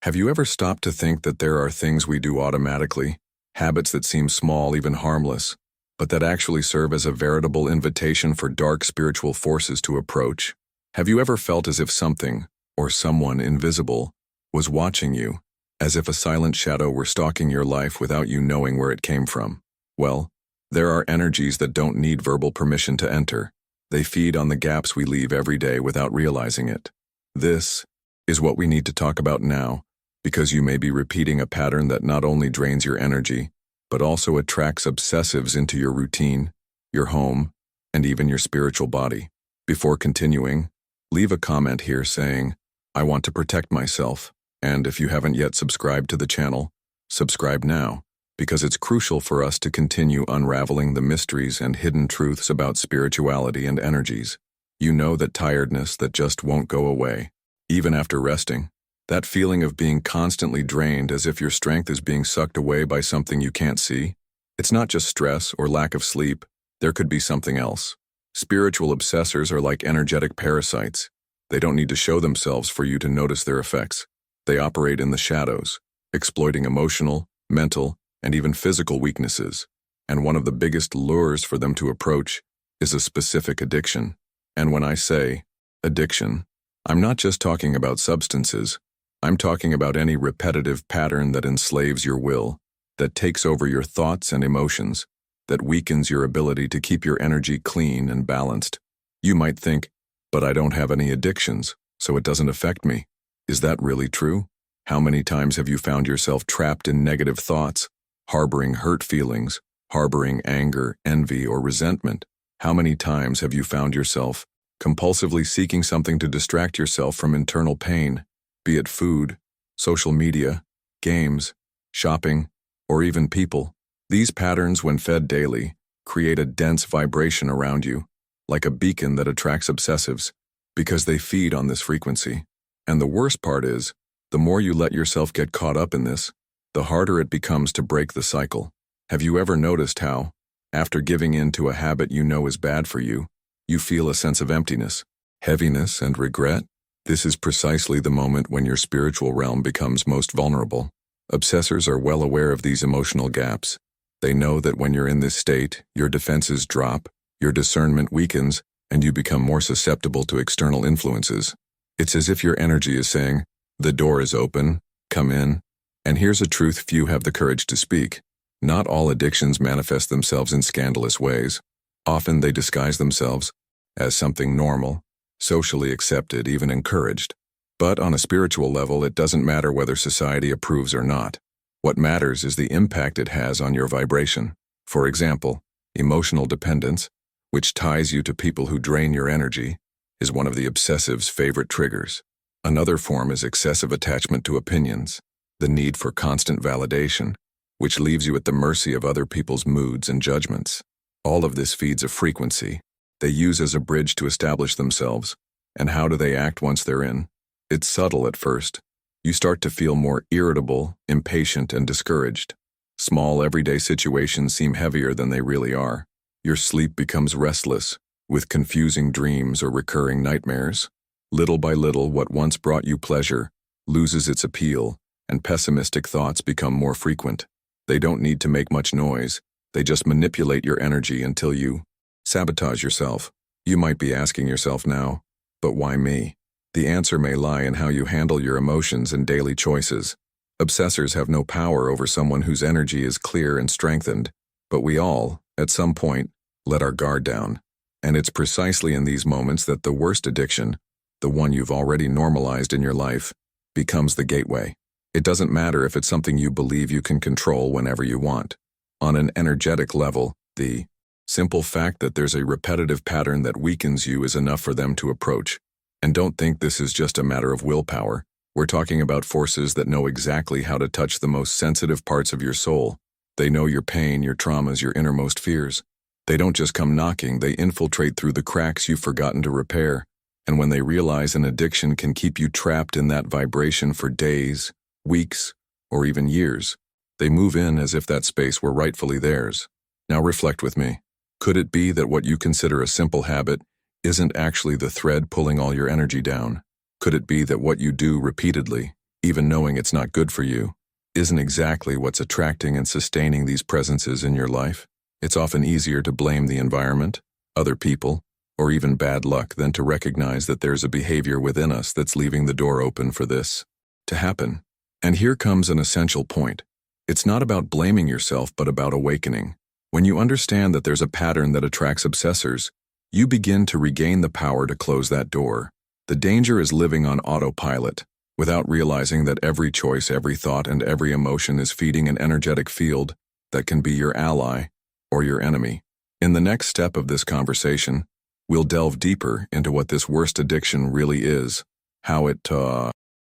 Have you ever stopped to think that there are things we do automatically, habits that seem small, even harmless, but that actually serve as a veritable invitation for dark spiritual forces to approach? Have you ever felt as if something, or someone invisible, was watching you, as if a silent shadow were stalking your life without you knowing where it came from? Well, there are energies that don't need verbal permission to enter. They feed on the gaps we leave every day without realizing it. This is what we need to talk about now, because you may be repeating a pattern that not only drains your energy, but also attracts obsessives into your routine, your home, and even your spiritual body. Before continuing, leave a comment here saying, "I want to protect myself," and if you haven't yet subscribed to the channel, subscribe now, because it's crucial for us to continue unraveling the mysteries and hidden truths about spirituality and energies. You know that tiredness that just won't go away, even after resting. That feeling of being constantly drained as if your strength is being sucked away by something you can't see. It's not just stress or lack of sleep. There could be something else. Spiritual obsessors are like energetic parasites. They don't need to show themselves for you to notice their effects. They operate in the shadows, exploiting emotional, mental, and even physical weaknesses. And one of the biggest lures for them to approach is a specific addiction. And when I say addiction, I'm not just talking about substances. I'm talking about any repetitive pattern that enslaves your will, that takes over your thoughts and emotions, that weakens your ability to keep your energy clean and balanced. You might think, but I don't have any addictions, so it doesn't affect me. Is that really true? How many times have you found yourself trapped in negative thoughts, harboring hurt feelings, harboring anger, envy, or resentment? How many times have you found yourself compulsively seeking something to distract yourself from internal pain, be it food, social media, games, shopping, or even people? These patterns, when fed daily, create a dense vibration around you, like a beacon that attracts obsessives, because they feed on this frequency. And the worst part is, the more you let yourself get caught up in this, the harder it becomes to break the cycle. Have you ever noticed how, after giving in to a habit you know is bad for you, you feel a sense of emptiness, heaviness, and regret? This is precisely the moment when your spiritual realm becomes most vulnerable. Obsessors are well aware of these emotional gaps. They know that when you're in this state, your defenses drop, your discernment weakens, and you become more susceptible to external influences. It's as if your energy is saying, "The door is open, come in." And here's a truth few have the courage to speak. Not all addictions manifest themselves in scandalous ways. Often they disguise themselves as something normal, socially accepted, even encouraged. But on a spiritual level, it doesn't matter whether society approves or not. What matters is the impact it has on your vibration. For example, emotional dependence, which ties you to people who drain your energy, is one of the obsessive's favorite triggers. Another form is excessive attachment to opinions, the need for constant validation, which leaves you at the mercy of other people's moods and judgments. All of this feeds a frequency they use as a bridge to establish themselves. And how do they act once they're in? It's subtle at first. You start to feel more irritable, impatient, and discouraged. Small, everyday situations seem heavier than they really are. Your sleep becomes restless, with confusing dreams or recurring nightmares. Little by little, what once brought you pleasure loses its appeal, and pessimistic thoughts become more frequent. They don't need to make much noise. They just manipulate your energy until you sabotage yourself. You might be asking yourself now, but why me? The answer may lie in how you handle your emotions and daily choices. Obsessors have no power over someone whose energy is clear and strengthened, but we all, at some point, let our guard down. And it's precisely in these moments that the worst addiction, the one you've already normalized in your life, becomes the gateway. It doesn't matter if it's something you believe you can control whenever you want. On an energetic level, the simple fact that there's a repetitive pattern that weakens you is enough for them to approach. And don't think this is just a matter of willpower. We're talking about forces that know exactly how to touch the most sensitive parts of your soul. They know your pain, your traumas, your innermost fears. They don't just come knocking, they infiltrate through the cracks you've forgotten to repair. And when they realize an addiction can keep you trapped in that vibration for days, weeks, or even years, they move in as if that space were rightfully theirs. Now reflect with me. Could it be that what you consider a simple habit isn't actually the thread pulling all your energy down? Could it be that what you do repeatedly, even knowing it's not good for you, isn't exactly what's attracting and sustaining these presences in your life. It's often easier to blame the environment, other people, or even bad luck than to recognize that there's a behavior within us that's leaving the door open for this to happen. And here comes an essential point. It's not about blaming yourself, but about awakening. When you understand that there's a pattern that attracts obsessors, you begin to regain the power to close that door. The danger is living on autopilot, without realizing that every choice, every thought, and every emotion is feeding an energetic field that can be your ally or your enemy. In the next step of this conversation, we'll delve deeper into what this worst addiction really is, how it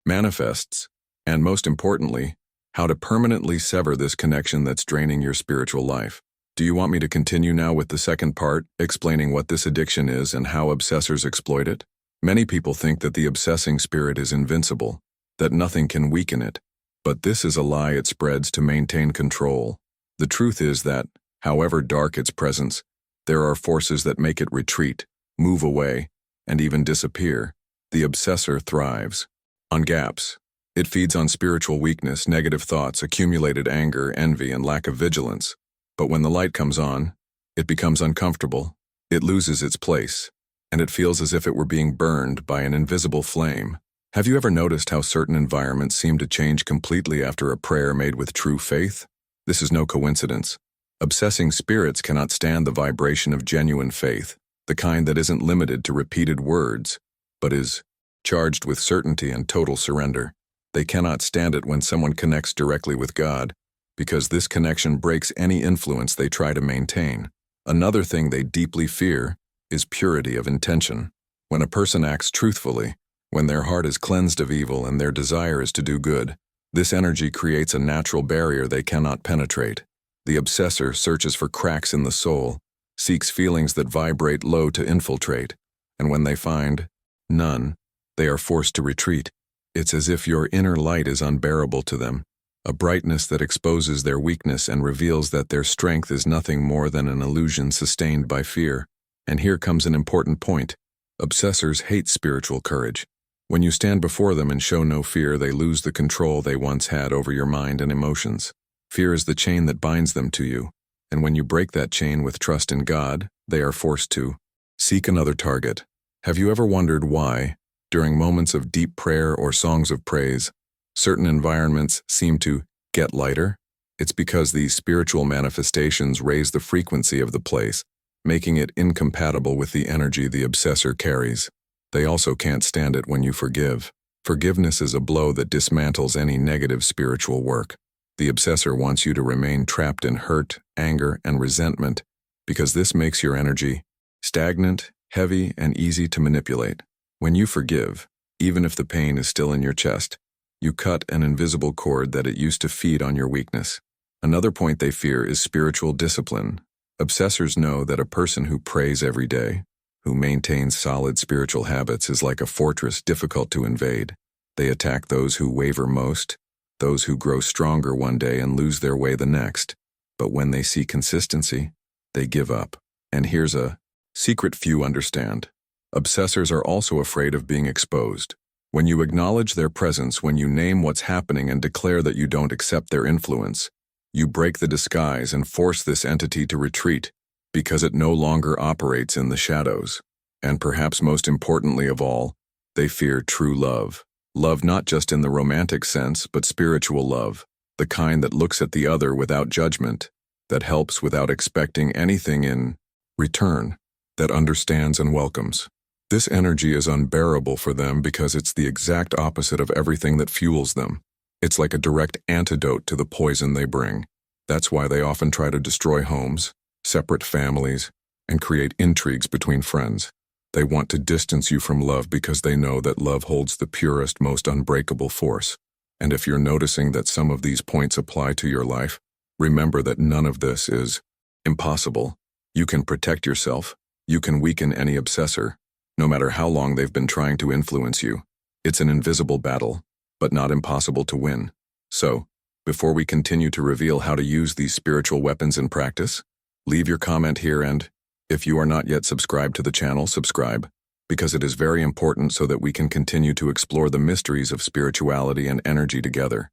manifests, and most importantly, how to permanently sever this connection that's draining your spiritual life. Do you want me to continue now with the second part, explaining what this addiction is and how obsessors exploit it? Many people think that the obsessing spirit is invincible, that nothing can weaken it, but this is a lie it spreads to maintain control. The truth is that, however dark its presence, there are forces that make it retreat, move away, and even disappear. The obsessor thrives on gaps. It feeds on spiritual weakness, negative thoughts, accumulated anger, envy, and lack of vigilance. But when the light comes on, it becomes uncomfortable, it loses its place, and it feels as if it were being burned by an invisible flame. Have you ever noticed how certain environments seem to change completely after a prayer made with true faith? This is no coincidence. Obsessing spirits cannot stand the vibration of genuine faith, the kind that isn't limited to repeated words, but is charged with certainty and total surrender. They cannot stand it when someone connects directly with God, because this connection breaks any influence they try to maintain. Another thing they deeply fear is purity of intention. When a person acts truthfully, when their heart is cleansed of evil and their desire is to do good, this energy creates a natural barrier they cannot penetrate. The obsessor searches for cracks in the soul, seeks feelings that vibrate low to infiltrate, and when they find none, they are forced to retreat. It's as if your inner light is unbearable to them, a brightness that exposes their weakness and reveals that their strength is nothing more than an illusion sustained by fear. And here comes an important point. Obsessors hate spiritual courage. When you stand before them and show no fear, they lose the control they once had over your mind and emotions. Fear is the chain that binds them to you, and when you break that chain with trust in God, they are forced to seek another target. Have you ever wondered why, during moments of deep prayer or songs of praise, certain environments seem to get lighter? It's because these spiritual manifestations raise the frequency of the place, making it incompatible with the energy the obsessor carries. They also can't stand it when you forgive. Forgiveness is a blow that dismantles any negative spiritual work. The obsessor wants you to remain trapped in hurt, anger, and resentment because this makes your energy stagnant, heavy, and easy to manipulate. When you forgive, even if the pain is still in your chest, you cut an invisible cord that it used to feed on your weakness. Another point they fear is spiritual discipline. Obsessors know that a person who prays every day, who maintains solid spiritual habits, is like a fortress difficult to invade. They attack those who waver most, those who grow stronger one day and lose their way the next. But when they see consistency, they give up. And here's a secret few understand. Obsessors are also afraid of being exposed. When you acknowledge their presence, when you name what's happening and declare that you don't accept their influence, you break the disguise and force this entity to retreat because it no longer operates in the shadows. And perhaps most importantly of all, they fear true love. Love not just in the romantic sense, but spiritual love, the kind that looks at the other without judgment, that helps without expecting anything in return, that understands and welcomes. This energy is unbearable for them because it's the exact opposite of everything that fuels them. It's like a direct antidote to the poison they bring. That's why they often try to destroy homes, separate families, and create intrigues between friends. They want to distance you from love because they know that love holds the purest, most unbreakable force. And if you're noticing that some of these points apply to your life, remember that none of this is impossible. You can protect yourself. You can weaken any obsessor, no matter how long they've been trying to influence you. It's an invisible battle, but not impossible to win. So, before we continue to reveal how to use these spiritual weapons in practice, leave your comment here, and if you are not yet subscribed to the channel, subscribe. because it is very important so that we can continue to explore the mysteries of spirituality and energy together.